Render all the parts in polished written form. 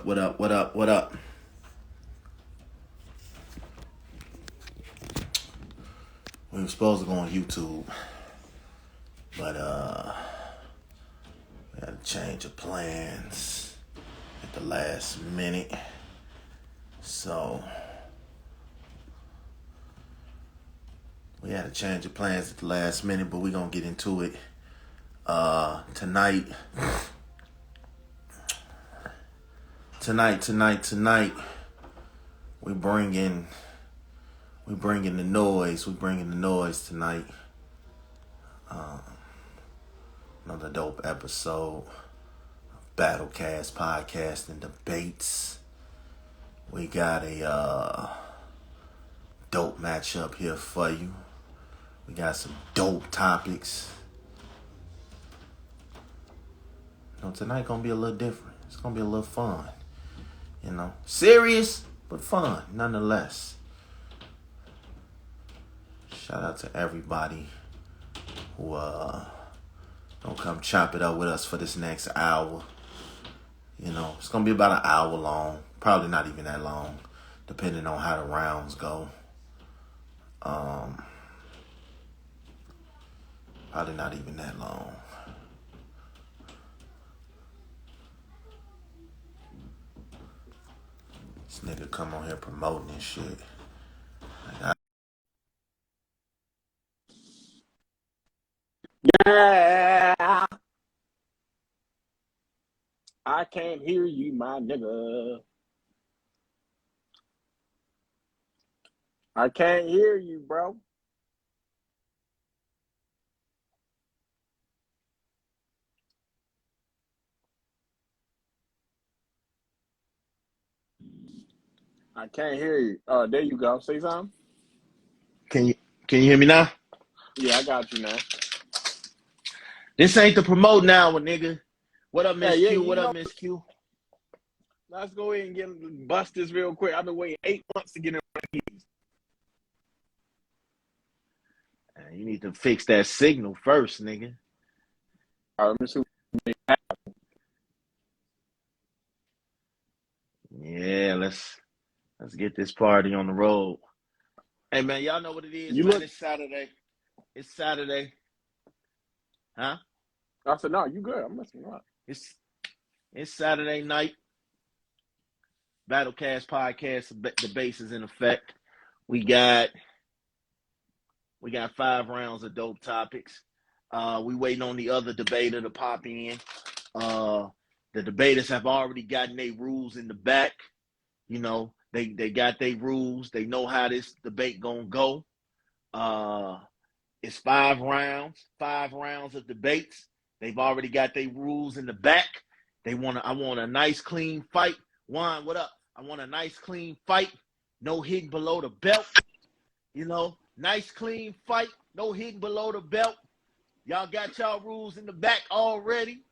up? What up? What up? What up? We were supposed to go on YouTube, but we had a change of plans at the last minute. So we had a change of plans at the last minute, but we're gonna get into it tonight. Tonight. We bringing the noise. We bringing the noise tonight. Another dope episode of Battlecast podcast and debates. We got a dope matchup here for you. We got some dope topics. Tonight gonna be a little different. It's gonna be a little fun. Serious but fun nonetheless. Shout out to everybody who don't come chop it up with us for this next hour. It's gonna be about an hour long. Probably not even that long, depending on how the rounds go. Probably not even that long. This nigga come on here promoting this shit. Yeah, I can't hear you, my nigga. I can't hear you, bro. I can't hear you. There you go. Say something. Can you hear me now? Yeah, I got you now. This ain't the promote now, nigga. What up, Miss Yeah, Q? What up, Miss Q? Let's go ahead and bust this real quick. I've been waiting 8 months to get in one of these. You need to fix that signal first, nigga. All right, let me see. Yeah, let's get this party on the road. Hey man, y'all know what it is, man. It's Saturday. It's Saturday. Huh? I said, no, you good. I'm listening. Right. It's Saturday night. Battlecast podcast. The base is in effect. We got 5 rounds of dope topics. We waiting on the other debater to pop in. The debaters have already gotten their rules in the back. They got their rules. They know how this debate gonna go. It's 5 rounds of debates. They've already got their rules in the back. I want a nice clean fight. Juan, what up? I want a nice clean fight. No hitting below the belt. Nice clean fight. No hitting below the belt. Y'all got y'all rules in the back already.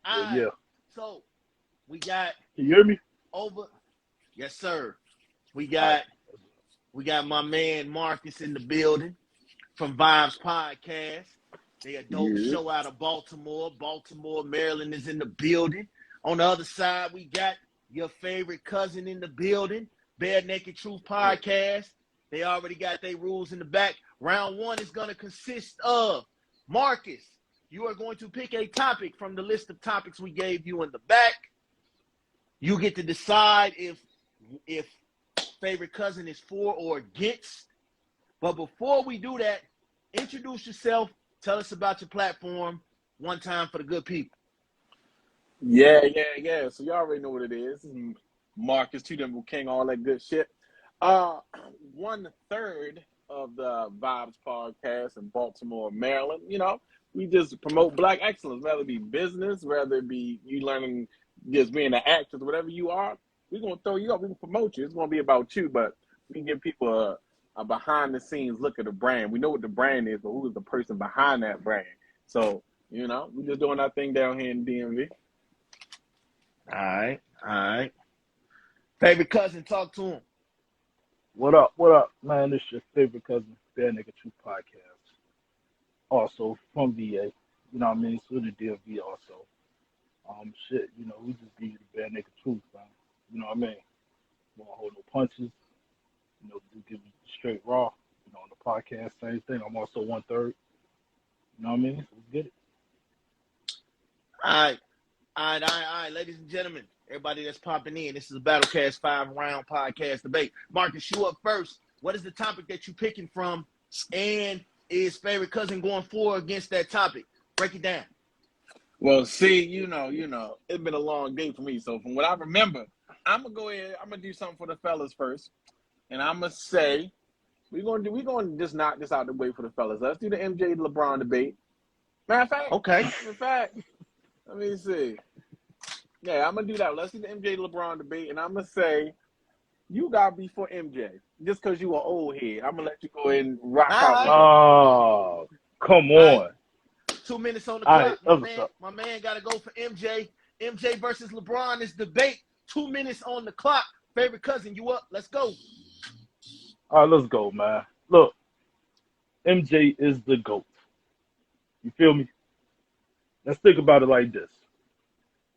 Yeah. So we got. Can you hear me? Over. Yes, sir. We got my man Marcus in the building from vib3zpodcast. They a dope show out of Baltimore. Baltimore, Maryland is in the building. On the other side, we got your favorite cousin in the building, Bare Naked Truth Podcast. They already got their rules in the back. Round 1 is going to consist of Marcus. You are going to pick a topic from the list of topics we gave you in the back. You get to decide if favorite cousin is for or against. But before we do that, introduce yourself. Tell us about your platform one time for the good people. Yeah. So you already know what it is. Marcus, Two Devil King, all that good shit. 1/3 of the Vibes podcast in Baltimore, Maryland. We just promote Black excellence, whether it be business, whether it be you learning just being an actress, whatever you are. We're gonna throw you up. We're gonna promote you. It's gonna be about you, but we can give people a behind the scenes look at the brand. We know what the brand is, but who is the person behind that brand? So, we're just doing our thing down here in DMV. All right. Favorite cousin, talk to him. What up, man? This your favorite cousin, Bare Naked Truth Podcast. Also from VA, so the DMV also. Shit, you know, we just give you the bare naked truth, man. You know what I mean? Won't hold no punches. You know, just give you straight raw. You know, on the podcast, same thing. I'm also 1/3. You know what I mean? So let's get it. All right, ladies and gentlemen, everybody that's popping in. This is a Battlecast 5-round podcast debate. Marcus, you up first. What is the topic that you picking from? And is favorite cousin going forward against that topic? Break it down. Well, see, you know, it's been a long day for me. So from what I remember, I'm gonna go ahead. I'm gonna do something for the fellas first, and I'm gonna say we're gonna just knock this out the way for the fellas. Let's do the MJ LeBron debate. Matter of fact, Okay. Let me see. Yeah, I'm gonna do that. Let's do the MJ LeBron debate, and I'm gonna say you gotta be for MJ just because you are old head. I'm gonna let you go ahead and rock out. Oh, come on. 2 minutes on the All clock. right, My man got to go for MJ. MJ versus LeBron is debate. 2 minutes on the clock. Favorite cousin, you up? Let's go. All right, let's go, man. Look, MJ is the GOAT. You feel me? Let's think about it like this.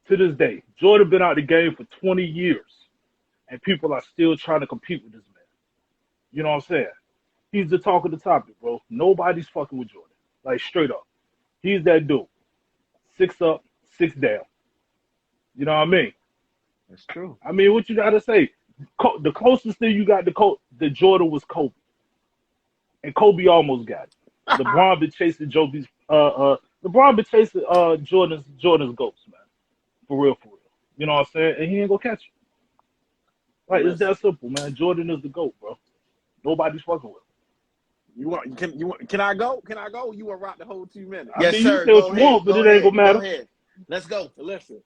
To this day, Jordan been out the game for 20 years, and people are still trying to compete with this man. You know what I'm saying? He's the talk of the topic, bro. Nobody's fucking with Jordan. Like, straight up. He's that dude. 6 up, 6 down. You know what I mean? That's true. I mean, what you got to say? The closest thing you got to Jordan was Kobe. And Kobe almost got it. LeBron been chasing LeBron been chasing Jordan's ghost, man. For real. You know what I'm saying? And he ain't gonna catch you. Like, it's that simple, man. Jordan is the GOAT, bro. Nobody's fucking with him. Can I go? Can I go? You will rock the whole 2 minutes. Yes, I mean, sir. You say what you want, but it ain't gonna matter. Go ahead. Let's go. Listen.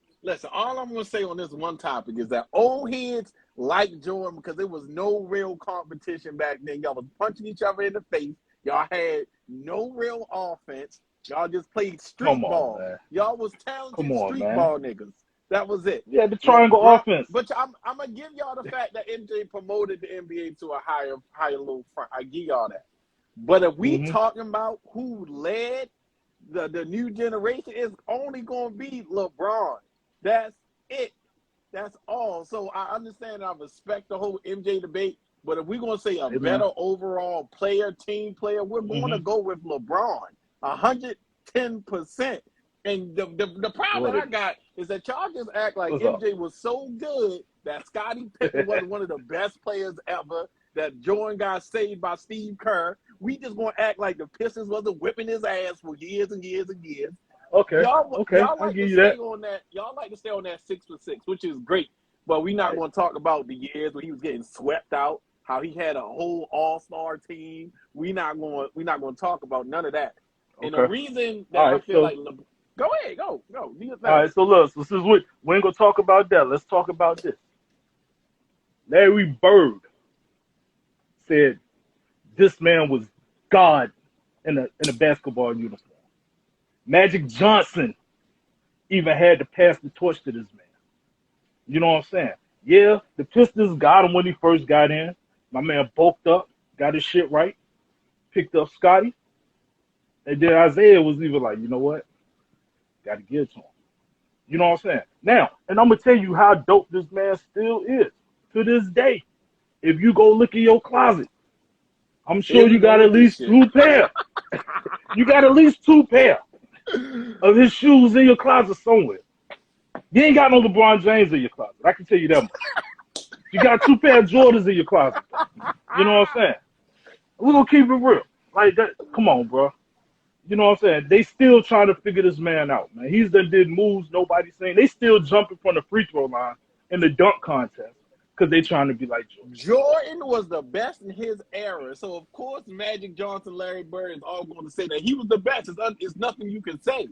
All I'm gonna say on this one topic is that old heads like Jordan because there was no real competition back then. Y'all was punching each other in the face. Y'all had no real offense. Y'all just played street ball. Man. Y'all was talented ball niggas. That was it. Yeah, the triangle offense. But I'm gonna give y'all the fact that MJ promoted the NBA to a higher little front. I give y'all that. But if we talking about who led the new generation, it's only going to be LeBron. That's it. That's all. So I understand. I respect the whole MJ debate. But if we're going to say a better overall team player, we're going to go with LeBron. 110%. And the problem I got is that y'all just act like MJ was so good that Scottie Pippen was one of the best players ever, that Jordan got saved by Steve Kerr. We just gonna act like the Pistons wasn't whipping his ass for years and years and years. Okay. Y'all I'll like give to you stay that. on that. Y'all like to stay on that 6 for 6, which is great. But we're not gonna talk about the years when he was getting swept out, how he had a whole all-star team. We're not gonna talk about none of that. And the reason that I feel like go ahead, go. All right, so look, so since we ain't gonna talk about that, let's talk about this. Larry Bird said this man was God in a basketball uniform. Magic Johnson even had to pass the torch to this man. You know what I'm saying? Yeah, the Pistons got him when he first got in. My man bulked up, got his shit right, picked up Scotty, and then Isaiah was even like, you know what? Got to give it to him. You know what I'm saying? Now, and I'm going to tell you how dope this man still is to this day. If you go look in your closet, I'm sure you got at least 2 pair. You got at least 2 pair of his shoes in your closet somewhere. You ain't got no LeBron James in your closet. I can tell you that much. You got 2 pair of Jordans in your closet. You know what I'm saying? We're going to keep it real. Like that. Come on, bro. You know what I'm saying? They still trying to figure this man out, man. He's done did moves nobody's saying. They still jumping from the free throw line in the dunk contest because they trying to be like Jordan. Jordan was the best in his era. So, of course, Magic Johnson, Larry Bird is all going to say that he was the best. It's nothing you can say.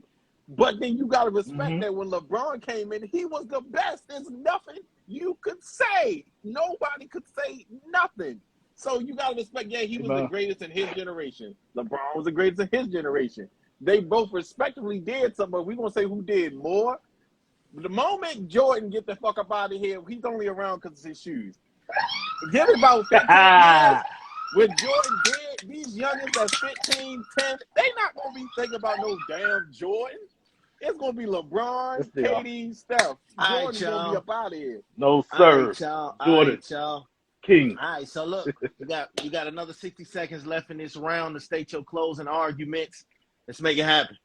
But then you got to respect that when LeBron came in, he was the best. There's nothing you could say. Nobody could say nothing. So you got to respect, he was the greatest in his generation. LeBron was the greatest in his generation. They both respectively did something, but we're going to say who did more. The moment Jordan get the fuck up out of here, he's only around because of his shoes. Give it about 15 years. When Jordan did, these youngins at 15, 10, they not going to be thinking about no damn Jordan. It's gonna be LeBron, Yes, they are. KD, Steph. All right, Jordan's gonna be y'all. up out of here. No, All sir. right, y'all. All Jordan, right, y'all. King. All right, so look, you got another 60 seconds left in this round to state your closing arguments. Let's make it happen.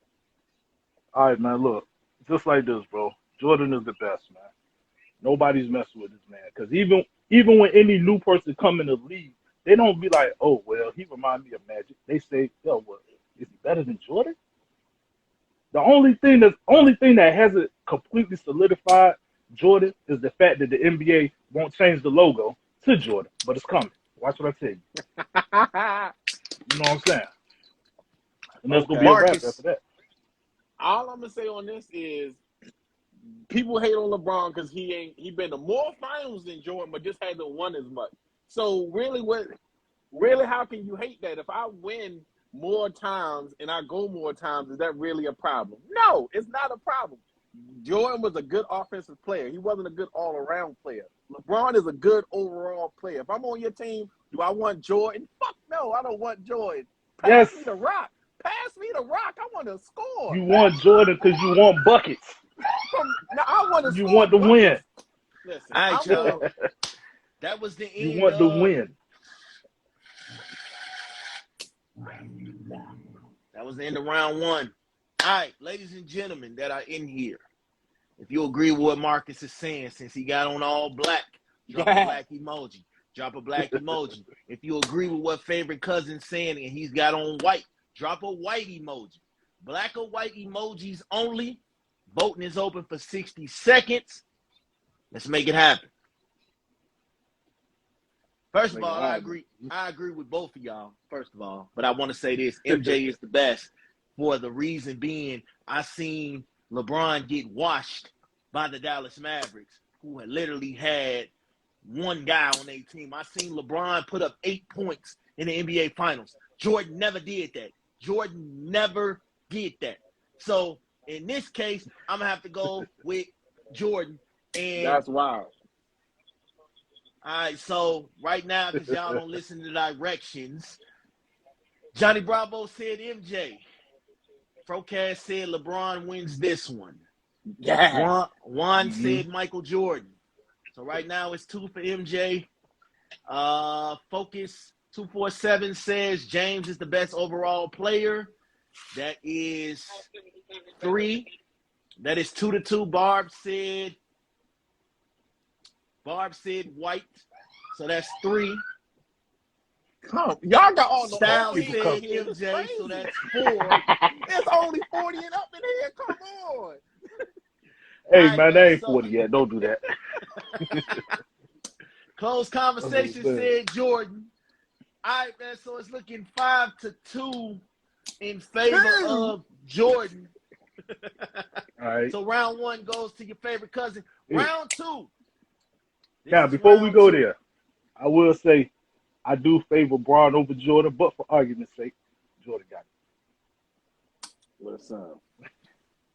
All right, man. Look, just like this, bro. Jordan is the best, man. Nobody's messing with this man. Because even when any new person come in the league, they don't be like, oh, well, he remind me of Magic. They say, yo, what, is he better than Jordan? The only thing that hasn't completely solidified Jordan is the fact that the NBA won't change the logo to Jordan, but it's coming. Watch what I tell you. You know what I'm saying? And that's gonna be a wrap Marcus. after that. All I'm gonna say on this is people hate on LeBron because he been to more finals than Jordan, but just hasn't won as much. So really how can you hate that? If I win more times and I go more times, is that really a problem? No, it's not a problem. Jordan was a good offensive player. He wasn't a good all-around player. LeBron is a good overall player. If I'm on your team, do I want Jordan? Fuck no, I don't want Jordan. Pass me the rock. Pass me the rock. I want to score. You want Jordan because you want buckets. No, I want to score. You want to win. Listen, All right, y'all. That was the end. You want to win. That was the end of round one. All right, ladies and gentlemen that are in here, if you agree with what Marcus is saying, since he got on all black, drop a black emoji. Drop a black emoji. If you agree with what favorite cousin's saying and he's got on white, drop a white emoji. Black or white emojis only. Voting is open for 60 seconds. Let's make it happen. First of all, I agree with both of y'all, first of all. But I want to say this. MJ is the best for the reason being I seen LeBron get washed by the Dallas Mavericks, who had literally had one guy on their team. I seen LeBron put up 8 points in the NBA Finals. Jordan never did that. Jordan never did that. So in this case, I'm going to have to go with Jordan. And that's wild. All right, so right now, because y'all don't listen to directions, Johnny Bravo said MJ. Procast said LeBron wins this one. Yeah. Juan said Michael Jordan. So right now it's 2 for MJ. Focus 247 says James is the best overall player. That is 3. That is 2-2. Barb said white. So that's 3. Come, y'all got all the Styles old said heads. MJ, so that's 4. It's only 40 and up in here. Come on. Hey, Right, man, they ain't so 40 yet. Don't do that. Close conversation said Jordan. All right, man, so it's looking 5-2 in favor of Jordan. All right. So round 1 goes to your favorite cousin. Round 2. Now, before we go there, I will say I do favor Braun over Jordan, but for argument's sake, Jordan got it. What's up?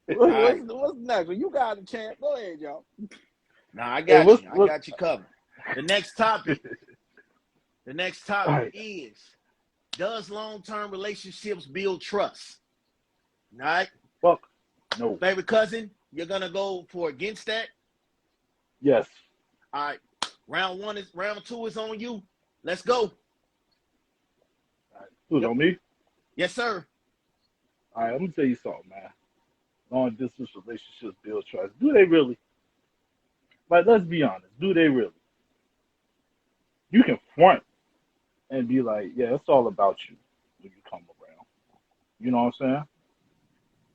What's next? Well, you got a chance. Go ahead, y'all. Nah, I got you. I got you covered. The next topic. Is, does long-term relationships build trust? All right? Fuck no. Favorite cousin, you're going to go for against that? Yes. All right. Round 2 is on you. Let's go. All right. Who's on me? Yes, sir. All right, I'm going to tell you something, man. Long-distance relationships build trust. Do they really? Like, let's be honest. Do they really? You can front and be like, yeah, it's all about you when you come around. You know what I'm saying?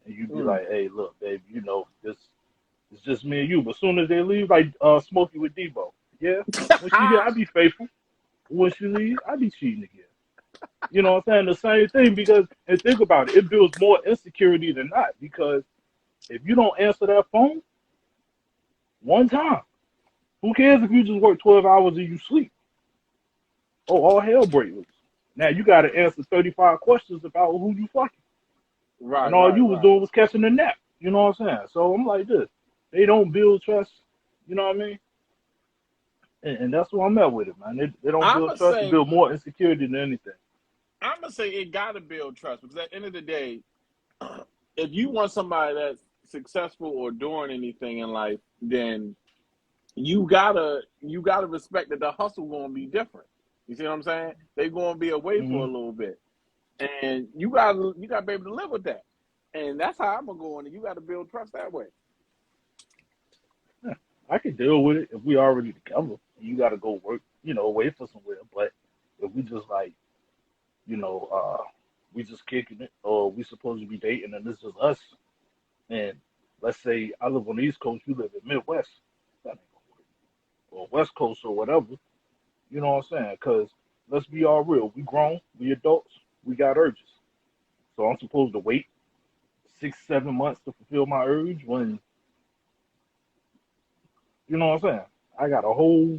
And you be like, hey, look, babe, you know, it's just me and you. But as soon as they leave, like Smokey with Debo. Yeah, when she here, I be faithful. When she leaves, I be cheating again. You know what I'm saying? The same thing because, and think about it, it builds more insecurity than not because if you don't answer that phone one time, who cares if you just work 12 hours and you sleep? Oh, all hell breaks loose. Now you got to answer 35 questions about who you fucking. Right. And all you was doing was catching a nap. You know what I'm saying? So I'm like this. They don't build trust. You know what I mean? And that's where I'm at with it, man. They don't build trust. They build more insecurity than anything. I'm going to say it got to build trust because at the end of the day, if you want somebody that's successful or doing anything in life, then you gotta respect that the hustle gonna be different. You see what I'm saying? They're gonna be away for a little bit, and you gotta be able to live with that. And that's how I'm gonna go on it. You gotta build trust that way. Yeah, I could deal with it if we already together. You got to go work, away for somewhere. But if we just like, we just kicking it, or we supposed to be dating, and this is us, and let's say I live on the East Coast, you live in Midwest, that ain't gonna work. Or West Coast or whatever. You know what I'm saying? Because let's be all real. We grown, we adults, we got urges. So I'm supposed to wait 6, 7 months to fulfill my urge when, you know what I'm saying? I got a whole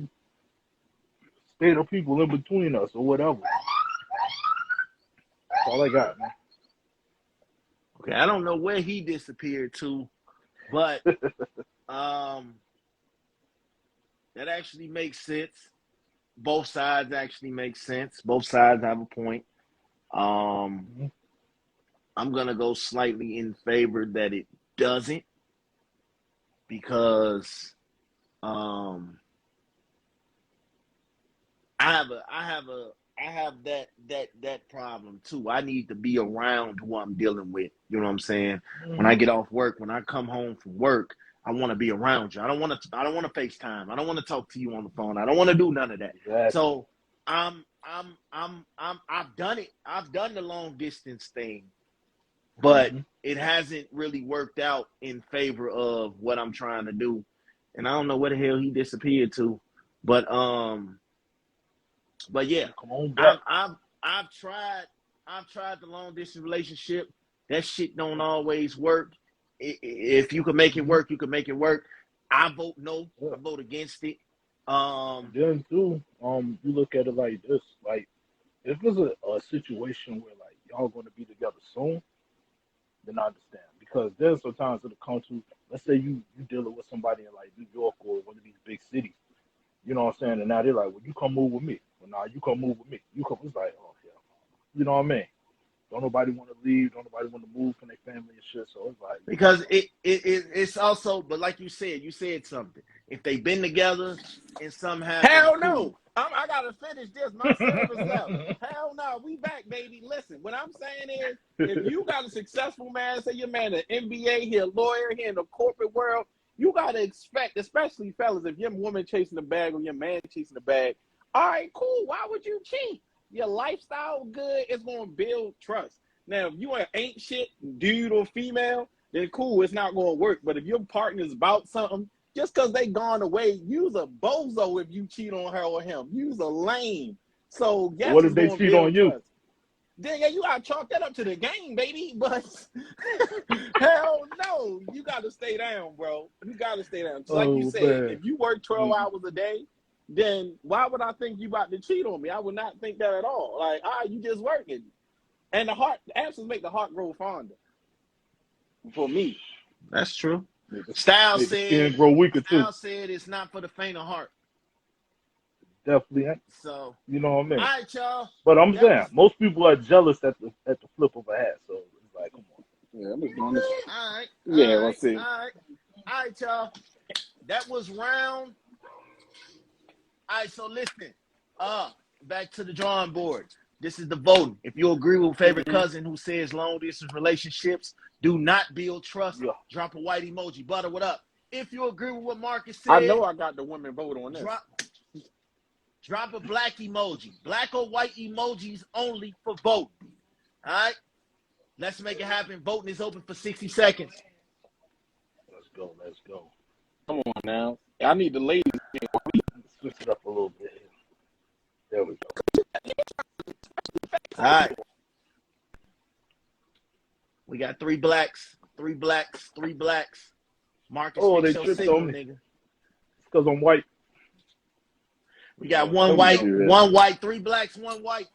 state of people in between us or whatever. That's all I got, man. Okay, I don't know where he disappeared to, but that actually makes sense. Both sides actually make sense. Both sides have a point. I'm gonna go slightly in favor that it doesn't, because I have that problem too. I need to be around who I'm dealing with. You know what I'm saying? When I get off work, when I come home from work, I want to be around you. I don't want to FaceTime. I don't want to talk to you on the phone. I don't want to do none of that. Exactly. So I've done it. I've done the long distance thing, but it hasn't really worked out in favor of what I'm trying to do. And I don't know where the hell he disappeared to, but yeah, Come on back. I've tried the long distance relationship. That shit don't always work. If you can make it work, you can make it work. I vote no. I vote against it. Then too, you look at it like this: like, if it's a situation where like y'all going to be together soon, then I understand. Because there's sometimes it'll come to, let's say you dealing with somebody in like New York or one of these big cities. You know what I'm saying? And now they're like, well, you come move with me. Well, nah, you come move with me. It's like, oh, yeah. You know what I mean? Don't nobody want to leave. Don't nobody want to move from their family and shit. So it's like. Because it's also, but like you said something. If they've been together and something happens. Hell no. I got to finish this. My service left. Hell no. We back, baby. Listen, what I'm saying is, if you got a successful man, say your man an MBA, he a lawyer, he in the corporate world, you got to expect, especially fellas, if your woman chasing the bag or your man chasing the bag, all right, cool. Why would you cheat? Your lifestyle good. It's going to build trust. Now, if you ain't shit, dude or female, then cool. It's not going to work. But if your partner's about something, just because they gone away, you's a bozo if you cheat on her or him. You's a lame. So, yes, what if they cheat on you? Trust. Then, yeah, you got to chalk that up to the game, baby. But hell no. You got to stay down, bro. You got to stay down. Just like you said, man. if you work 12 hours a day, then why would I think you about to cheat on me? I would not think that at all. Like, all right, you just working. And the absence make the heart grow fonder. For me. That's true. Style said grow weaker too. Style said it's not for the faint of heart. Definitely ain't. So you know what I mean. All right, y'all. But I'm saying most people are jealous at the flip of a hat. So it's like, come on. Yeah, I'm just doing this. All right. Yeah, let's see. All right, y'all. That was round. All right, so listen. Back to the drawing board. This is the voting. If you agree with favorite cousin who says long distance relationships do not build trust, drop a white emoji. Butter, what up? If you agree with what Marcus said, I know I got the women vote on this. Drop a black emoji. Black or white emojis only for voting. All right? Let's make it happen. Voting is open for 60 seconds. Let's go. Come on now. I need the ladies. Switch it up a little bit. There we go. All right. We got 3 blacks. Marcus, they your tripped signal, on me. nigga. It's because I'm white. We got 1 white, 3 blacks, 1 white.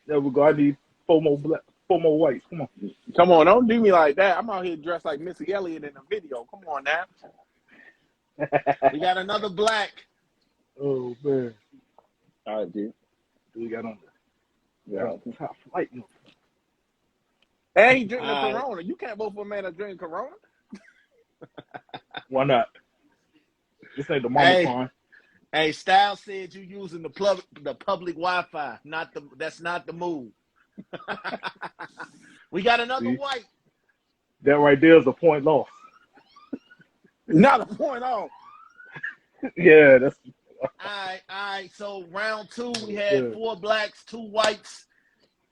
There we go. I need 4 more whites. Come on. Come on, don't do me like that. I'm out here dressed like Missy Elliott in the video. Come on now. We got another black. Oh man. All right, dude. We got on there. Yeah. Top flight. And he drinking a Corona. You can't vote for a man that drinking Corona. Why not? This ain't the mama crime. Hey, Styles said you using the public Wi-Fi. That's not the move. We got another white. That right there is a point lost. Not a point off. Yeah, that's. All right. So round 2, we had 4 blacks, 2 whites.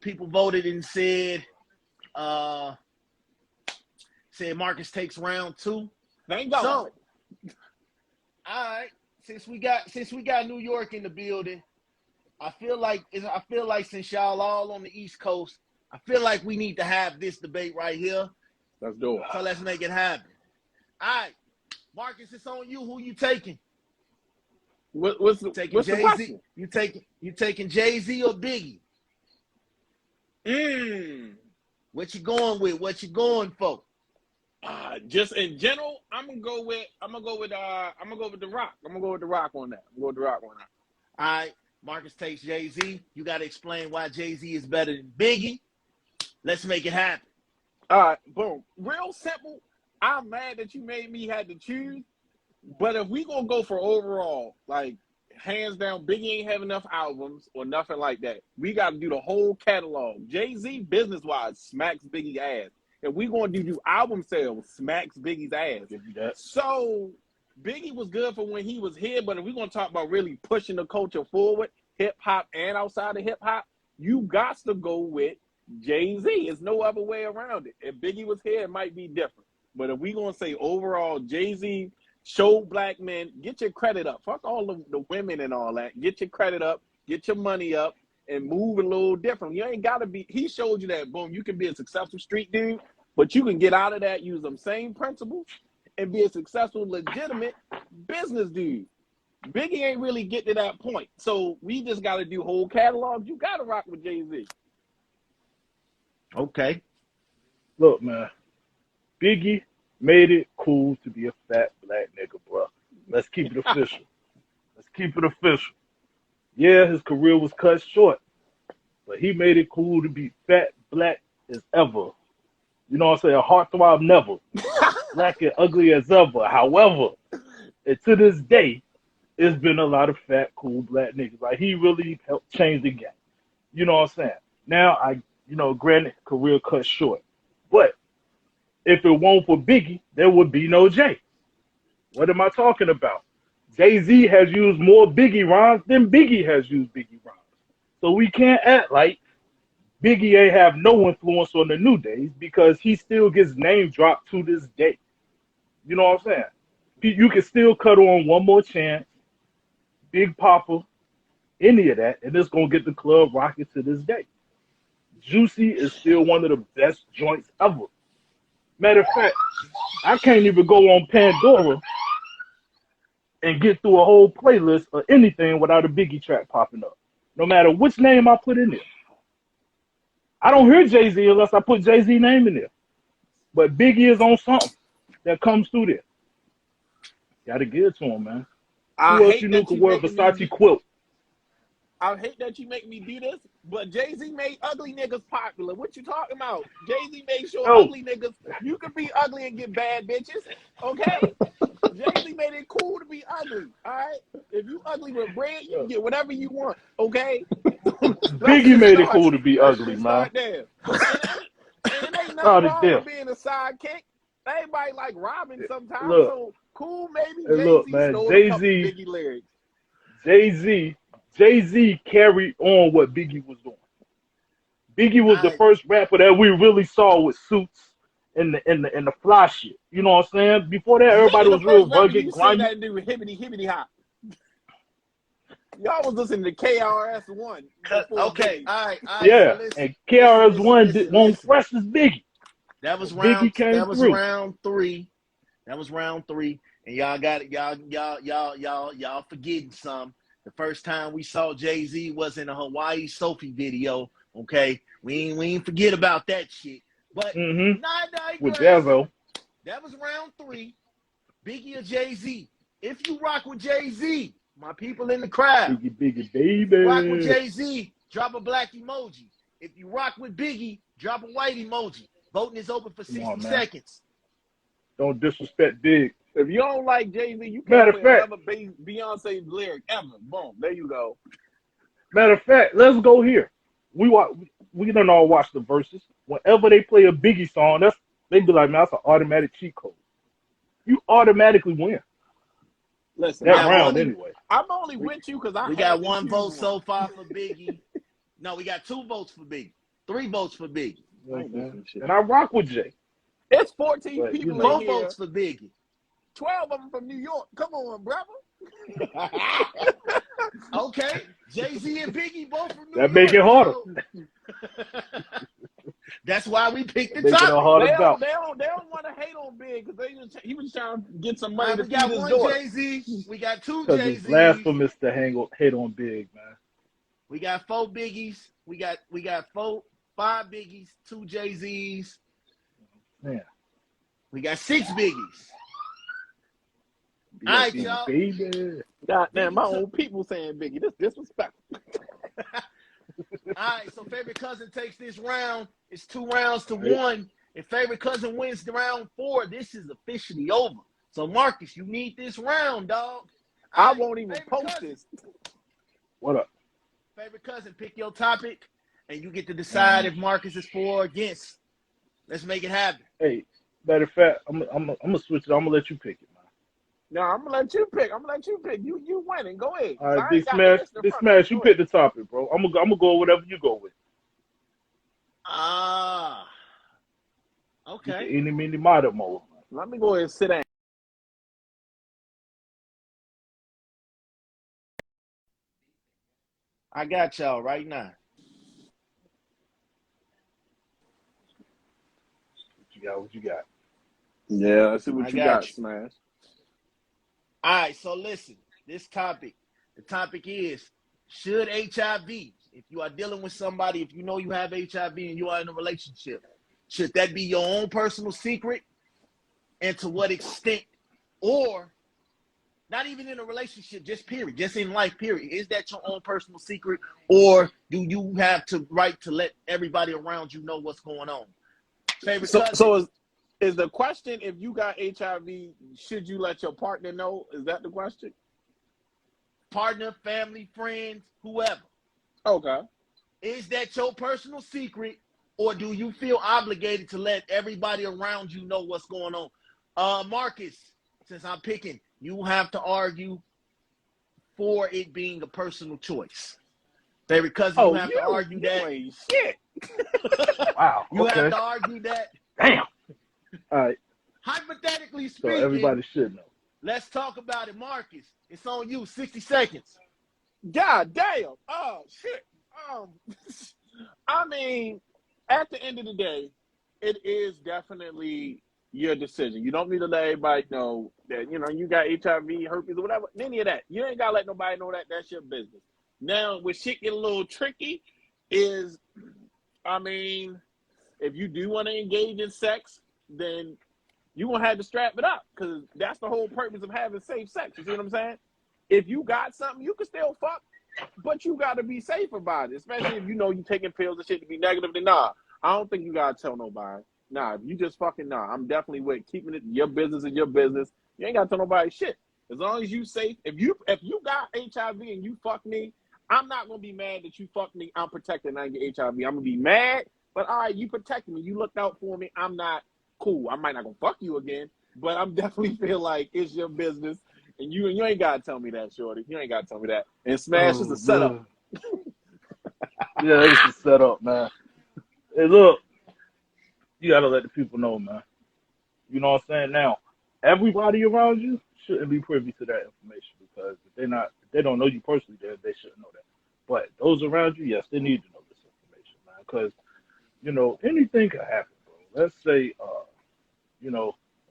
People voted and said Marcus takes round 2. Thank God. So, all right. Since we got New York in the building, I feel like since y'all all on the East Coast, I feel like we need to have this debate right here. Let's do it. So let's make it happen. All right, Marcus, it's on you. Who you taking? What's the question? You taking Jay-Z or Biggie? What you going with? What you going for? Just in general, I'm gonna go with The Rock. I'm gonna go with The Rock on that. All right, Marcus takes Jay-Z. You got to explain why Jay-Z is better than Biggie. Let's make it happen. All right, boom. Real simple. I'm mad that you made me have to choose, but if we gonna go for overall, like hands down, Biggie ain't have enough albums or nothing like that. We got to do the whole catalog. Jay-Z, business-wise, smacks Biggie's ass. If we going to do album sales, smacks Biggie's ass. So Biggie was good for when he was here, but if we're going to talk about really pushing the culture forward, hip-hop and outside of hip-hop, you got to go with Jay-Z. There's no other way around it. If Biggie was here, it might be different. But if we're going to say overall, Jay-Z showed black men, get your credit up. Fuck all the women and all that. Get your credit up, get your money up, and move a little different. You ain't got to be – he showed you that, boom, you can be a successful street dude, but you can get out of that, use them same principles, and be a successful, legitimate business dude. Biggie ain't really get to that point. So we just got to do whole catalogs. You got to rock with Jay-Z. Okay. Look, man. Biggie made it cool to be a fat black nigga, bro. Let's keep it official. Yeah, his career was cut short, but he made it cool to be fat black as ever. You know what I'm saying? Heartthrob never. Black and ugly as ever. However, and to this day, it's been a lot of fat, cool black niggas. Like, he really helped change the game. You know what I'm saying? Now, granted, career cut short. But if it weren't for Biggie, there would be no Jay. What am I talking about? Jay-Z has used more Biggie rhymes than Biggie has used Biggie rhymes. So we can't act like Biggie ain't have no influence on the New Days because he still gets name dropped to this day. You know what I'm saying? You can still cut on One More Chance, Big Papa, any of that, and it's going to get the club rocking to this day. Juicy is still one of the best joints ever. Matter of fact, I can't even go on Pandora and get through a whole playlist or anything without a Biggie track popping up, no matter which name I put in there. I don't hear Jay-Z unless I put Jay-Z name in there. But Biggie is on something that comes through there. Gotta give it to him, man. Who else you knew could wear a Versace quilt? I hate that you make me do this, but Jay-Z made ugly niggas popular. What you talking about? Jay-Z made sure ugly niggas, you can be ugly and get bad bitches, okay? Jay-Z made it cool to be ugly, all right? If you ugly with bread, you can get whatever you want, okay? Biggie made it cool to be ugly, man. And it ain't nothing wrong with being a sidekick. Everybody like Robin sometimes, so cool maybe. Look, man, Biggie lyrics. Jay-Z carried on what Biggie was doing. Biggie was the first rapper that we really saw with suits and the fly shit. You know what I'm saying? Before that, everybody was real rugged, grimy. That dude with hibbity hop. Y'all was listening to KRS-One. Okay, all right. Yeah, so and KRS-One won't fresh as Biggie. That was round 3. That was round 3. And y'all got it. Y'all forgetting some. The first time we saw Jay-Z was in a Hawaii Sophie video. Okay, we ain't forget about that shit. But with Jazzo, that was round 3. Biggie or Jay-Z? If you rock with Jay-Z, my people in the crowd, Biggie, baby. Rock with Jay-Z, drop a black emoji. If you rock with Biggie, drop a white emoji. Voting is open for 60 seconds. Don't disrespect Big. If you don't like Jay-Z, you Matter can't of play fact, another Beyonce lyric ever. Boom, there you go. let's go here. We done all watch the verses. Whenever they play a Biggie song, they be like, man, that's an automatic cheat code. You automatically win Listen, that round anyway. I'm only with you because we got one vote so far for Biggie. No, we got 2 votes for Biggie. 3 votes for Biggie. And I rock with Jay. It's 14 But, people Four in here. votes for Biggie. 12 of them from New York. Come on, brother. Okay, Jay-Z and Biggie both from New York. That make it harder. So... That's why we picked the Make it a topic. harder They bout. don't want to hate on Big because he was trying to get some money to We feed got his 1 daughter. Jay-Z. We got 2 Because Jay-Z's. it's blasphemous to hate on Big, man. We got 4 Biggies. We got 5 Biggies, 2 Jay-Z's. Man. We got 6 Biggies. All right, y'all. Baby. God damn, my own people saying Biggie. This disrespectful. All right, so favorite cousin takes this round. It's 2 rounds to 1. If favorite cousin wins the round 4, this is officially over. So Marcus, you need this round, dog. I won't even post this. What up? Favorite cousin, pick your topic, and you get to decide if Marcus is for or against. Let's make it happen. Hey, matter of fact, I'm gonna switch it. I'm gonna let you pick it, man. No, I'm gonna let you pick. You winning. Go ahead. All right, Big Smash, you pick the topic, bro. I'm gonna go whatever you go with. Okay. Any, mini, mother mode. Let me go ahead and sit down. I got y'all right now. What you got? Yeah, I see what I you got got, you. Smash. All right, so listen, this topic, the topic is, should HIV, if you are dealing with somebody, if you know you have HIV and you are in a relationship, should that be your own personal secret? And to what extent? Or not even in a relationship, just period, just in life, period. Is that your own personal secret? Or do you have to right to let everybody around you know what's going on? Favorite cousin. So is the question, if you got HIV, should you let your partner know? Is that the question? Partner, family, friends, whoever. Okay. Is that your personal secret, or do you feel obligated to let everybody around you know what's going on? Marcus, since I'm picking, you have to argue for it being a personal choice. Favorite cousin, you have to argue that. Ain't shit. Wow. You Okay. have to argue that. Damn. All right. Hypothetically So speaking, everybody should know. let's talk about it. Marcus, it's on you. 60 seconds. God damn. Oh, shit. I mean, at the end of the day, it is definitely your decision. You don't need to let everybody know that, you got HIV, herpes, or whatever. Any of that. You ain't got to let nobody know that. That's your business. Now, where shit get a little tricky is, if you do want to engage in sex, then you're going to have to strap it up, because that's the whole purpose of having safe sex. You see what I'm saying? If you got something, you can still fuck, but you got to be safe about it, especially if you taking pills and shit to be negative. Then I don't think you got to tell nobody. If you just fucking I'm definitely with keeping it your business is your business. You ain't got to tell nobody shit. As long as you safe. If you got HIV and you fuck me, I'm not going to be mad that you fucked me. I'm protected and I get HIV. I'm going to be mad, but all right, you protected me. You looked out for me. I'm not cool. I might not going to fuck you again, but I'm definitely feel like it's your business. And you ain't got to tell me that, shorty. You ain't got to tell me that. And Smash is a setup. Yeah, it's a setup, man. Hey, look, you got to let the people know, man. You know what I'm saying? Now, everybody around you shouldn't be privy to that information, because if they don't know you personally, they shouldn't know that. But those around you, yes, they need to know this information, man, because, anything can happen, bro. Let's say,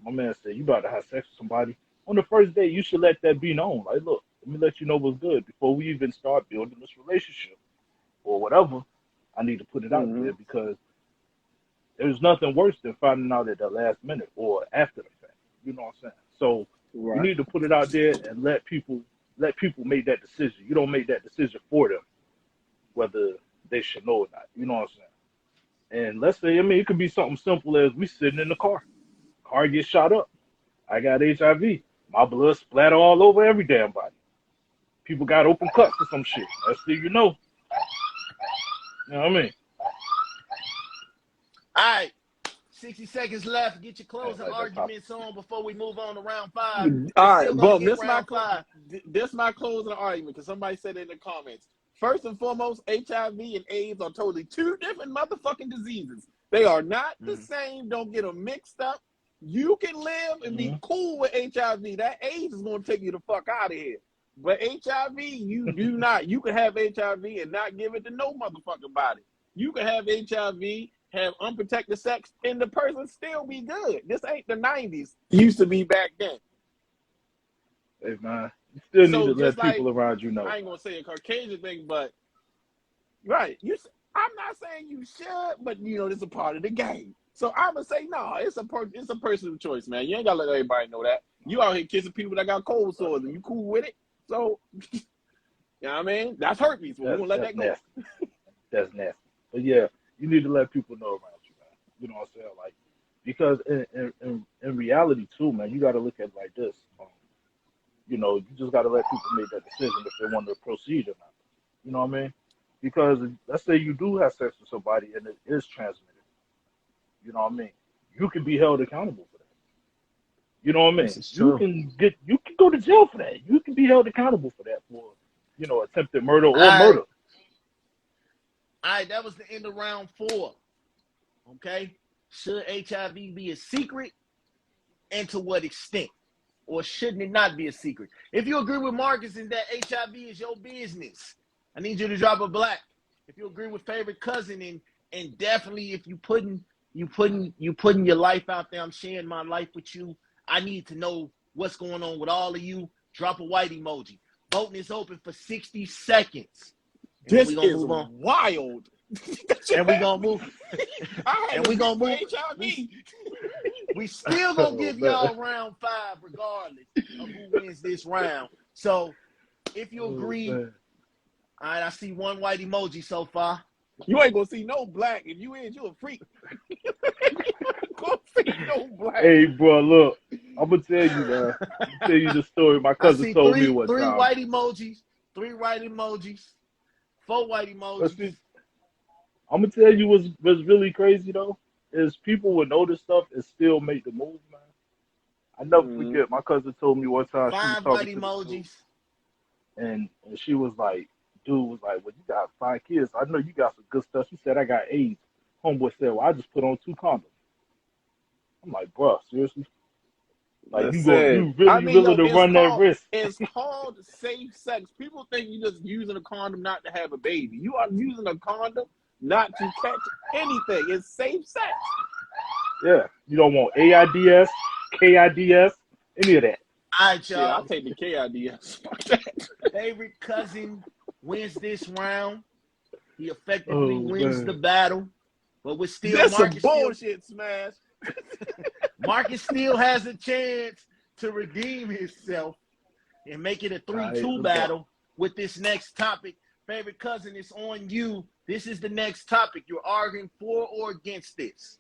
my man said, you about to have sex with somebody. On the first day, you should let that be known. Like, look, let me let you know what's good before we even start building this relationship or whatever. I need to put it out there, because there's nothing worse than finding out at the last minute or after the fact. You know what I'm saying? So you need to put it out there and let people make that decision. You don't make that decision for them, whether they should know or not. You know what I'm saying? And let's say, it could be something simple as we sitting in the car. Car gets shot up. I got HIV. My blood splatter all over every damn body. People got open cuts or some shit. That's still you know. You know what I mean? All right. 60 seconds left. Get your closing arguments on before we move on to round 5. All right, boom. This my closing argument because somebody said in the comments. First and foremost, HIV and AIDS are totally 2 different motherfucking diseases. They are not the same. Don't get them mixed up. You can live and be cool with HIV. That AIDS is going to take you the fuck out of here. But HIV, you do not. You can have HIV and not give it to no motherfucking body. You can have HIV, have unprotected sex, and the person still be good. This ain't the 90s. Used to be back then. Hey, man. You still need to let people around you know. I ain't going to say a Caucasian thing, but, right. I'm not saying you should, but, you know, this is a part of the game. So I'm going to say, no, it's a personal choice, man. You ain't got to let everybody know that. You out here kissing people that got cold sores, and you cool with it? So, you know what I mean? That's herpes. We're going to let that go. Nasty. That's nasty. But, yeah, you need to let people know around you, man. You know what I'm saying? Like, because in reality, too, man, you got to look at it like this. You know, you just got to let people make that decision if they want to proceed or not. You know what I mean? Because let's say you do have sex with somebody and it is transmitted. You know what I mean? You can be held accountable for that. You know what I mean? You can go to jail for that. You can be held accountable for that for, you know, attempted murder or murder. All right, that was the end of round 4. Okay? Should HIV be a secret, and to what extent? Or shouldn't it not be a secret? If you agree with Marcus in that HIV is your business, I need you to drop a black. If you agree with favorite cousin and definitely if you putting your life out there, I'm sharing my life with you. I need to know what's going on with all of you. Drop a white emoji. Voting is open for 60 seconds. This is wild. And we're going to move. And we're going to move. HIV. We still going to give y'all round 5 regardless of who wins this round. So if you agree, all right, I see one white emoji so far. You ain't going to see no black. If you is, you a freak. You ain't going to see no black. Hey, bro, look. I'm going to tell you, man. I'm going to tell you the story my cousin told me one time. 3 white emojis, 3 white emojis, 4 white emojis. I'm going to tell you what's really crazy, though, is people would know this stuff and still make the move, man. I never forget. My cousin told me one time. 5 white emojis. And she was like, dude was like, well, you got 5 kids. I know you got some good stuff. She said, I got AIDS. Homeboy said, well, I just put on 2 condoms. I'm like, bro, seriously? Like, you willing to run that risk? It's called safe sex. People think you're just using a condom not to have a baby. You are using a condom not to catch anything. It's safe sex. Yeah. You don't want AIDS, KIDS, any of that. All right, y'all. Yeah, I'll take the KIDS. Fuck that. Favorite cousin wins this round. He effectively wins the battle. But we're still That's some bullshit, Smash. Marcus still has a chance to redeem himself and make it a 3-2 battle with this next topic. Favorite cousin, it's on you. This is the next topic. You're arguing for or against this.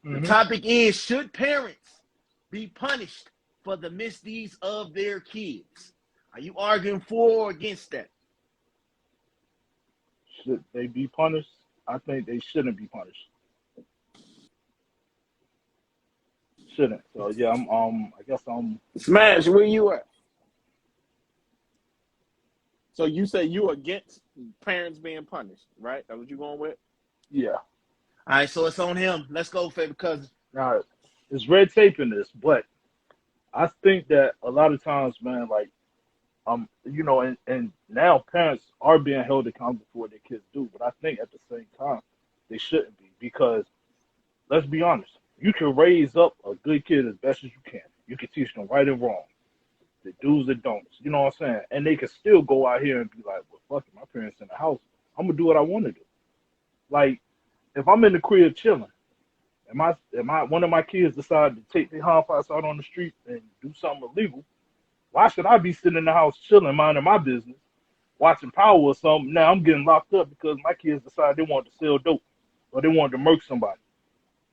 The topic is, should parents be punished for the misdeeds of their kids? Are you arguing for or against that? Should they be punished? I think they shouldn't be punished. Shouldn't. So yeah, I guess I'm Smash, where you at? So you say you against parents being punished, right? That's what you going with? Yeah. All right, so it's on him. Let's go, favorite cousin. All right. There's red tape in this, but I think that a lot of times, man, like, you know, and now parents are being held accountable for what their kids do, but I think at the same time they shouldn't be, because let's be honest, you can raise up a good kid as best as you can. You can teach them right and wrong, the do's and don'ts. You know what I'm saying? And they can still go out here and be like, well, fuck it, my parents in the house. I'm gonna do what I want to do. Like, if I'm in the crib chilling, and one of my kids decide to take their hindparts out on the street and do something illegal, why should I be sitting in the house chilling, minding my business, watching Power or something? Now I'm getting locked up because my kids decided they wanted to sell dope or they wanted to murk somebody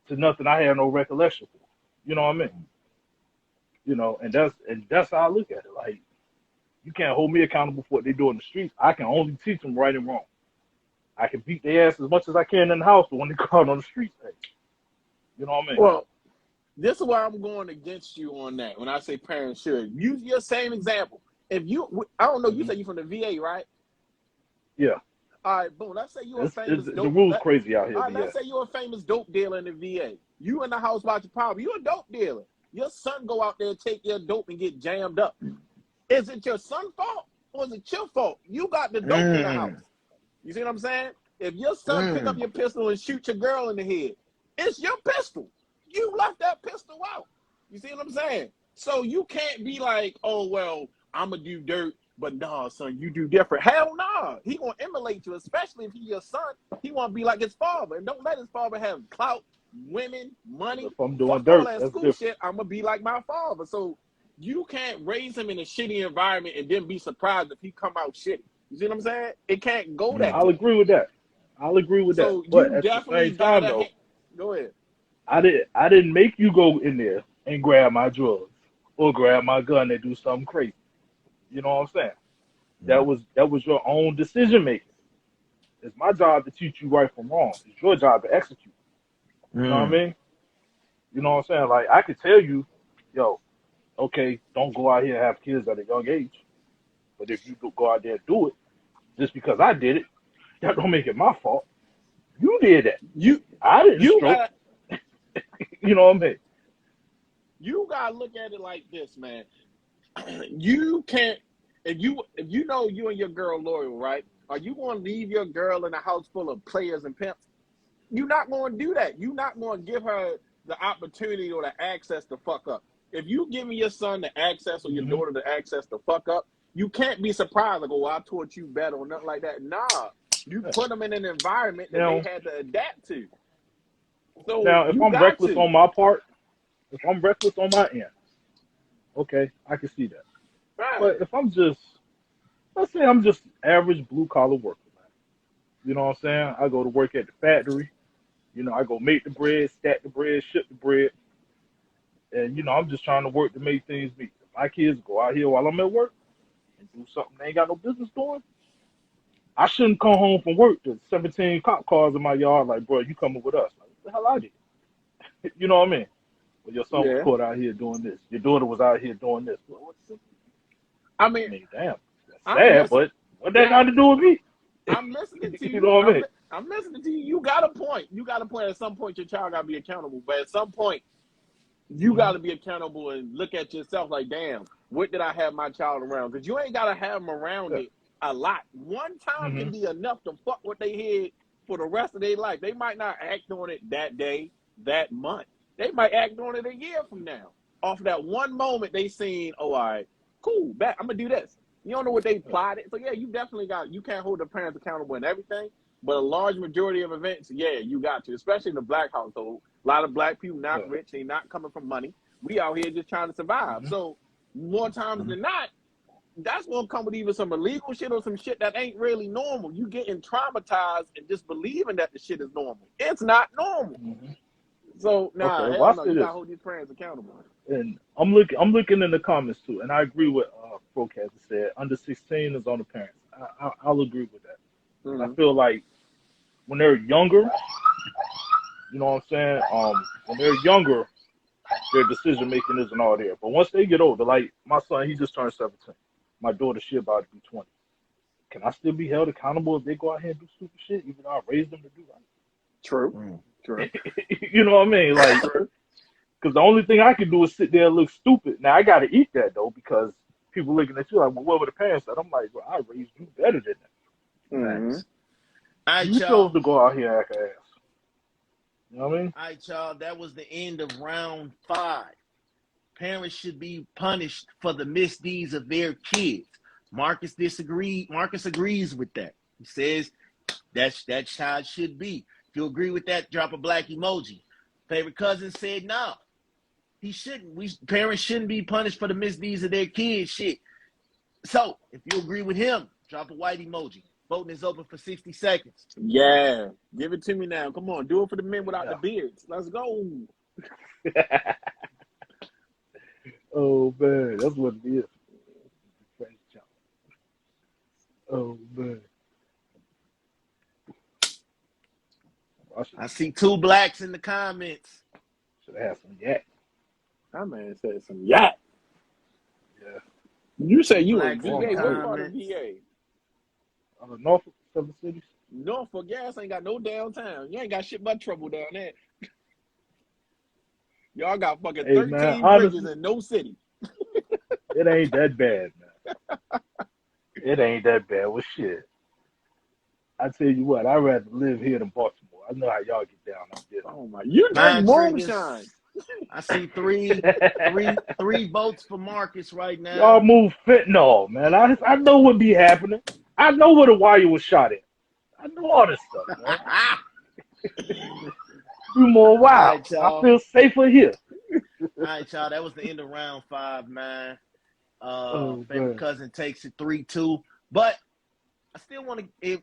to nothing I had no recollection for. You know what I mean? And that's how I look at it. Like, you can't hold me accountable for what they do in the streets. I can only teach them right and wrong. I can beat their ass as much as I can in the house, but when they go out on the streets, hey, you know what I mean? Well, this is why I'm going against you on that. When I say parents should use your same example. If you, I don't know, you said you from the VA, right? Yeah. All right, boom. Let's say you're a famous the dope. rules crazy out here. All right, let's say you're a famous dope dealer in the VA. You in the house watching power. You're a dope dealer. Your son go out there and take your dope and get jammed up. Is it your son's fault or is it your fault? You got the dope in the house. You see what I'm saying? If your son pick up your pistol and shoot your girl in the head, it's your pistol. You left that pistol out. You see what I'm saying? So you can't be like, oh, well, I'm going to do dirt, but nah, son, you do different. Hell nah. He going to emulate you, especially if he's your son. He want to be like his father. And don't let his father have clout, women, money. If I'm doing dirt, all that school different shit, I'm going to be like my father. So you can't raise him in a shitty environment and then be surprised if he come out shitty. You see what I'm saying? It can't go that I'll way. agree with that. So But you at the definitely same time, gotta though, go ahead. I didn't make you go in there and grab my drugs or grab my gun and do something crazy. You know what I'm saying? That was your own decision making. It's my job to teach you right from wrong. It's your job to execute. You know what I mean? You know what I'm saying? Like, I could tell you, yo, okay, don't go out here and have kids at a young age. But if you go out there and do it, just because I did it, that don't make it my fault. You did that. I didn't stroke. You know what I mean? You gotta look at it like this, man. You can't if you know you and your girl loyal, right? Are you gonna leave your girl in a house full of players and pimps? You're not gonna do that. You're not gonna give her the opportunity or the access to fuck up. If you giving your son the access or your daughter the access to fuck up, you can't be surprised like, oh, I taught you better or nothing like that. Nah. You put them in an environment that they had to adapt to. So now, if I'm reckless on my part, if I'm reckless on my end, okay, I can see that. Right. But if let's say I'm just average blue collar worker, man. You know what I'm saying? I go to work at the factory. I go make the bread, stack the bread, ship the bread. And, I'm just trying to work to make things meet. If my kids go out here while I'm at work and do something they ain't got no business doing, I shouldn't come home from work to 17 cop cars in my yard like, bro, you coming with us. Like, what the hell I did? You know what I mean? Well, your son was caught out here doing this. Your daughter was out here doing this. Well, I mean, damn, that's sad, but what that got to do with me? I'm listening to you. You know what I mean? I'm listening to you. You got a point. At some point, your child got to be accountable. But at some point, you got to be accountable and look at yourself like, damn, what did I have my child around? Because you ain't got to have them around it a lot. One time can be enough to fuck with their head for the rest of their life. They might not act on it that day, that month. They might act on it a year from now. Off of that one moment they seen, oh, all right, cool, back, I'm going to do this. You don't know what they plotted. So, yeah, you definitely you can't hold the parents accountable in everything. But a large majority of events, yeah, you got to, especially in the black household. A lot of black people not rich. They not coming from money. We out here just trying to survive. So more times than not, that's going to come with either some illegal shit or some shit that ain't really normal. You getting traumatized and just believing that the shit is normal. It's not normal. So, you got to hold these parents accountable. And I'm looking in the comments, too, and I agree with Procast said. Under 16 is on the parents. I'll agree with that. I feel like when they're younger, you know what I'm saying? When they're younger, their decision making isn't all there. But once they get older, like my son, he just turned 17. My daughter, she about to be 20. Can I still be held accountable if they go out here and do stupid shit, even though I raised them to do right? True. You know what I mean? Like, because the only thing I can do is sit there and look stupid. Now, I got to eat that, though, because people looking at you like, well, what were the parents said? I'm like, well, I raised you better than that. You chose to go out here and act an ass. You know what I mean? All right, y'all. That was the end of round 5. Parents should be punished for the misdeeds of their kids. Marcus agrees with that. He says that's how it should be. If you agree with that, drop a black emoji. Favorite cousin said no. He shouldn't. Parents shouldn't be punished for the misdeeds of their kids. Shit. So if you agree with him, drop a white emoji. Voting is open for 60 seconds. Yeah. Give it to me now. Come on. Do it for the men without the beards. Let's go. Oh man, that's what it is. Oh man, I see 2 blacks in the comments. should have had some yak. That man said some yak. Yeah. You say you in Blacks in VA? the What part of comments. VA? Norfolk, 7 cities. Norfolk, gas ain't got no downtown. You ain't got shit but trouble down there. Y'all got fucking Hey 13 man, bridges honestly, in no city. it ain't that bad, man. It ain't that bad. Well, shit. I tell you what, I'd rather live here than Baltimore. I know how y'all get down out Oh my! You drink Mine moonshine. I see three there. votes for Marcus right Y'all now. move fentanyl, man. I know what be happening. I know where the wire was shot at. I know all this stuff, man. You more All wild. right, I y'all. feel safer here. All right, y'all. That was the end of round 5, man. Oh Favorite man. cousin takes it 3-2. But I still want to.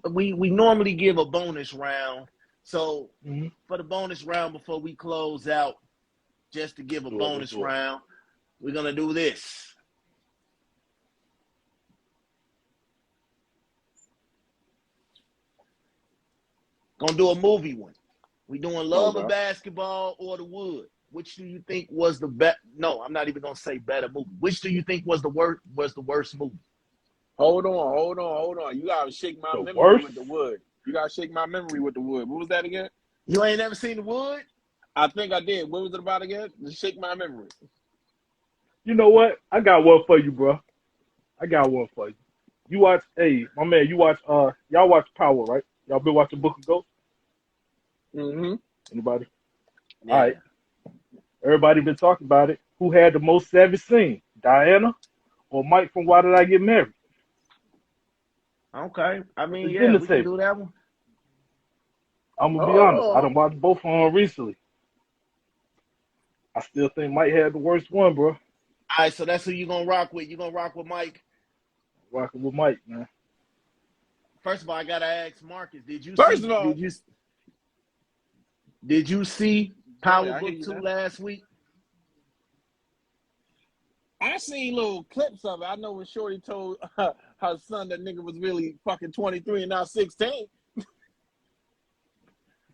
We normally give a bonus round. So for the bonus round before we close out, just to give a bonus round, we're gonna do this. Gonna do a movie one. We doing Love of Basketball or The Wood. Which do you think was the best? No, I'm not even gonna say better movie. Which do you think was the worst movie? Hold on. You gotta shake my memory with The Wood. You gotta shake my memory with The Wood. What was that again? You ain't never seen The Wood? I think I did. What was it about again? Just shake my memory. You know what? I got one for you, bro. I got one for you. You watch, hey, my man, you watch, y'all watch Power, right? Y'all been watching Book of Ghosts? Mm-hmm. Anybody? Yeah. All right. Everybody been talking about it. Who had the most savage scene? Diana or Mike from Why Did I Get Married? Okay. I mean, It's yeah, in the we can table. do that one. I'm gonna be honest. I done watched both of them recently. I still think Mike had the worst one, bro. All right, so that's who you gonna rock with. You gonna rock with Mike? Rocking with Mike, man. First of all, I gotta ask Marcus. Did you First of all, see Power Book 2 last week? I seen little clips of it. I know when Shorty told her son that nigga was really fucking 23 and now 16.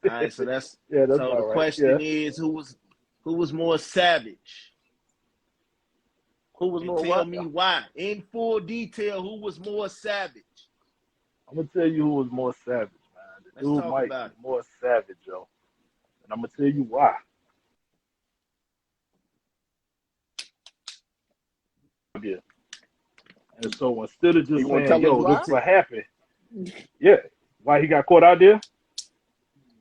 All right, so that's yeah. That's so all the right. question is who was more savage? Who was more Tell what? me why. In full detail, who was more savage? I'm gonna tell you who was more savage, man. The Let's dude talk Mike about was more savage, yo. And I'm gonna tell you why. Yeah. And so instead of just saying, yo, this is what happened, yeah, why he got caught out there?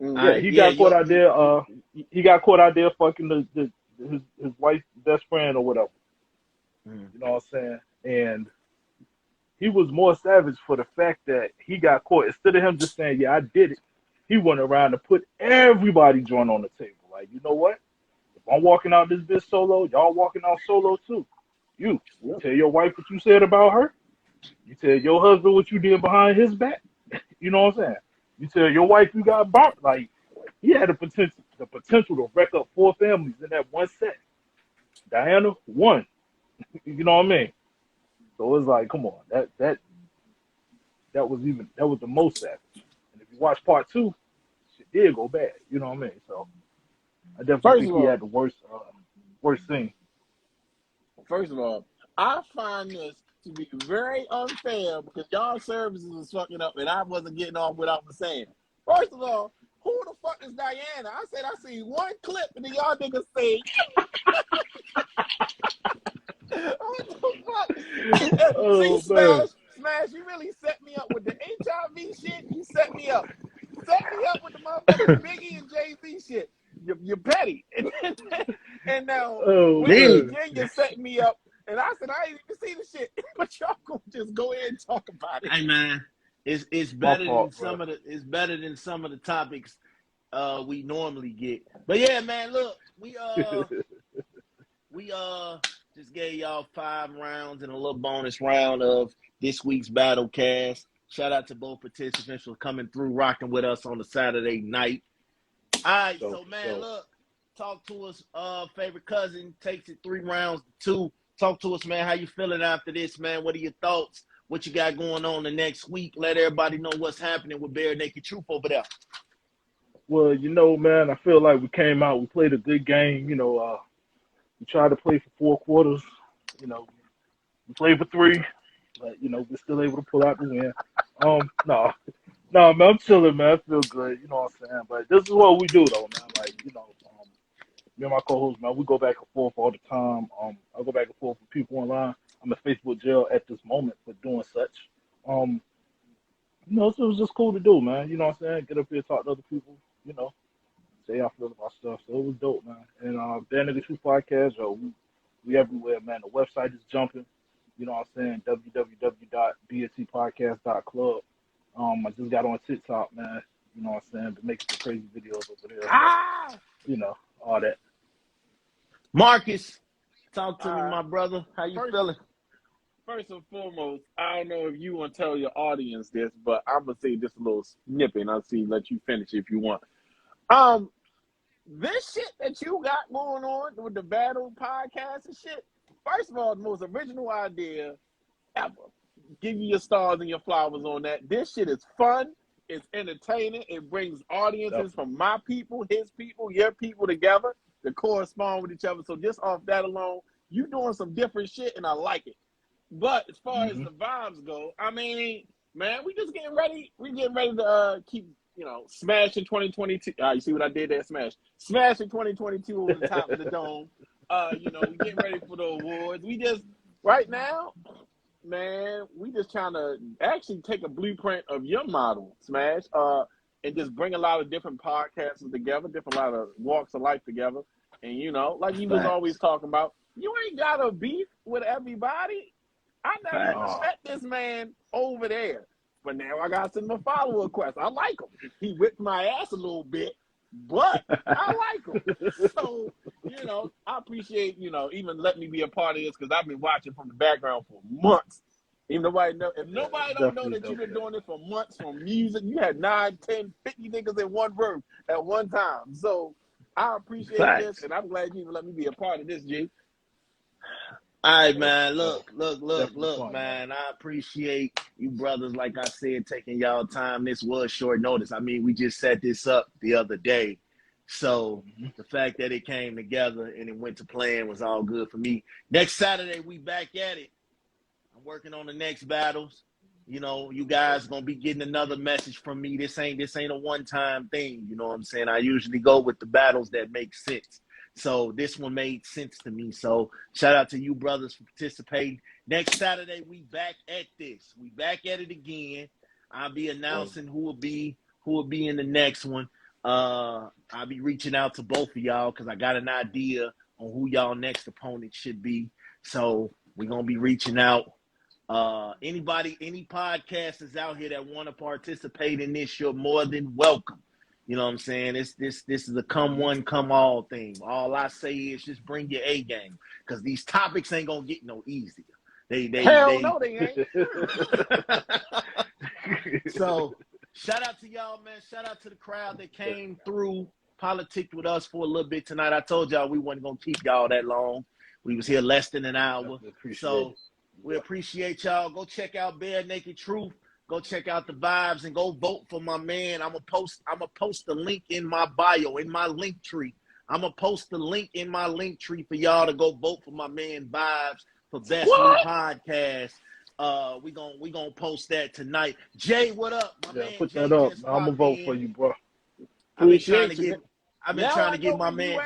Yeah, he got caught out there. He got caught out there fucking his wife's best friend or whatever. You know what I'm saying? And he was more savage for the fact that he got caught. Instead of him just saying, yeah, I did it, he went around and put everybody joint on the table. Like, you know what? If I'm walking out this bitch solo, y'all walking out solo too. You tell your wife what you said about her. You tell your husband what you did behind his back. You know what I'm saying? You tell your wife you got burnt. Like, he had the potential to wreck up 4 families in that one set. Diana, 1. You know what I mean? So it's like, come on, that was the most savage. And if you watch part 2, shit did go bad. You know what I mean? So I definitely think he had the worst thing. First of all, I find this to be very unfair because y'all services was fucking up and I wasn't getting off without saying. First of all, who the fuck is Diana? I said I see one clip and then y'all niggas say, what the fuck? Oh, see, man. Smash, you really set me up with the HIV shit. You set me up. Set me up with the motherfucking Biggie and Jay-Z shit. You're petty. And now, Virginia set me up. And I said, I ain't even see the shit. But y'all gonna just go ahead and talk about it. Hey, man, it's better than some of the topics we normally get. But yeah, man, look, we just gave y'all 5 rounds and a little bonus round of this week's Battlecast. Shout out to both participants for coming through, rocking with us on the Saturday night. All right, so man, look, talk to us. Favorite cousin takes it 3 rounds to 2. Talk to us, man. How you feeling after this, man? What are your thoughts? What you got going on the next week? Let everybody know what's happening with Bare Naked Truth over there. Well, man, I feel like we came out, we played a good game. We tried to play for 4 quarters. We played for 3, but we're still able to pull out the win. No, man, I'm chilling, man. I feel good. You know what I'm saying? But this is what we do, though, man. Like, me and my co-host, man, we go back and forth all the time. I go back and forth with people online. I'm in Facebook jail at this moment for doing such. So it was just cool to do, man. You know what I'm saying? Get up here, talk to other people, say how I feel about stuff. So it was dope, man. And Bare Naked Truth Podcast, we everywhere, man. The website is jumping. You know what I'm saying? www.vib3zpodcast.club. I just got on TikTok, man. You know what I'm saying? Been making some crazy videos over there. All that. Marcus, talk to me, my brother. How you feeling? First and foremost, I don't know if you want to tell your audience this, but I'm going to say just a little snippet, and I'll let you finish if you want. This shit that you got going on with the Battle Podcast and shit, first of all, the most original idea ever. Give you your stars and your flowers on that. This shit is fun. It's entertaining. It brings audiences from my people, his people, your people together to correspond with each other. So just off that alone, you doing some different shit, and I like it. But as far as the vibes go, I mean, man, we just getting ready. We getting ready to keep, smashing 2022. You see what I did there? Smashing 2022 over the top of the dome. We getting ready for the awards. We just right now, man, we just trying to actually take a blueprint of your model, Smash, and just bring a lot of different podcasts together, a lot of walks of life together. And, like you was always talking about, you ain't got a beef with everybody. I never even met this man over there. But now I got some follow-up requests. I like him. He whipped my ass a little bit, but I like him. So, I appreciate, even letting me be a part of this because I've been watching from the background for months. If nobody don't know that you've been doing this for months from music, you had 9, 10, 50 niggas in one room at one time. So I appreciate this, and I'm glad you even let me be a part of this, G. All right, man. Look, man. I appreciate you brothers, like I said, taking y'all time. This was short notice. I mean, we just set this up the other day. So the fact that it came together and it went to plan was all good for me. Next Saturday, we back at it. I'm working on the next battles. You guys going to be getting another message from me. This ain't a one-time thing. You know what I'm saying? I usually go with the battles that make sense. So this one made sense to me. So shout out to you brothers for participating. Next Saturday, we back at this. We back at it again. I'll be announcing who will be in the next one. I'll be reaching out to both of y'all because I got an idea on who y'all next opponent should be. So we're going to be reaching out. Any podcasters out here that want to participate in this, you're more than welcome. You know what I'm saying? This is a come one, come all thing. All I say is just bring your A game because these topics ain't gonna get no easier. No, they ain't. So shout out to y'all, man. Shout out to the crowd that came through, politicked with us for a little bit tonight. I told y'all we wasn't gonna keep y'all that long. We was here less than an hour. So we appreciate y'all. Go check out Bare Naked Truth. Go check out the vibes and go vote for my man. I'm gonna post the link in my bio, in my link tree. I'm gonna post the link in my link tree for y'all to go vote for my man Vibes for Best New Podcast. We gonna post that tonight. Jay, what up, my man? Put Jay that up. I'm gonna vote for you, bro. I've been trying to get my man.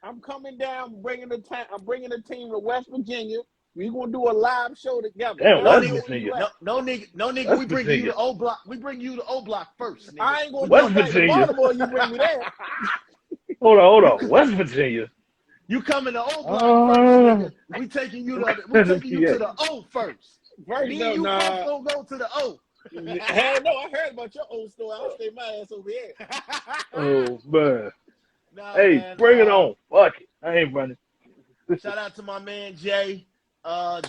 I'm coming down, I'm bringing the team to West Virginia. We're gonna do a live show together. Damn, West Virginia. No nigga. We bring you to O Block. We bring you to O Block first. Nigga. I ain't gonna West go back to Virginia. Baltimore. You bring me there. Hold on. West Virginia. You coming to O Block first, nigga. We taking you to the O first. Me and you both gonna go to the O. Hell no, I heard about your old store. I'll stay my ass over here. Oh man. Hey, man, bring it on. Fuck it. I ain't running. Shout out to my man Jay.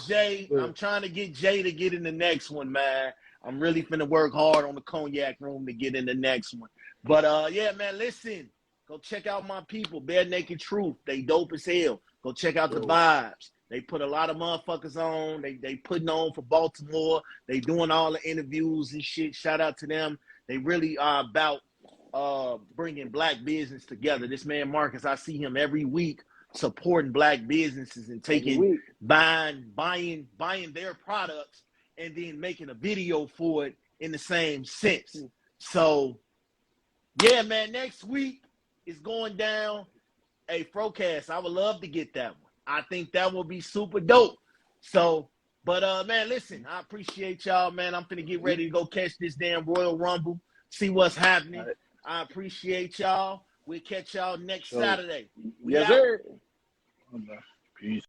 Jay, I'm trying to get Jay to get in the next one, man. I'm really finna work hard on the cognac room to get in the next one. But yeah, man, listen. Go check out my people, Bare Naked Truth. They dope as hell. Go check out the Vibes. They put a lot of motherfuckers on. They putting on for Baltimore. They doing all the interviews and shit. Shout out to them. They really are about bringing black business together. This man Marcus, I see him every week supporting black businesses and buying their products and then making a video for it in the same sense. So, yeah, man, next week is going down a Frocast. I would love to get that one. I think that will be super dope. So, but man, listen, I appreciate y'all, man. I'm finna get ready to go catch this damn Royal Rumble, see what's happening. Right. I appreciate y'all. We'll catch y'all next Saturday. Yes, sir. Peace.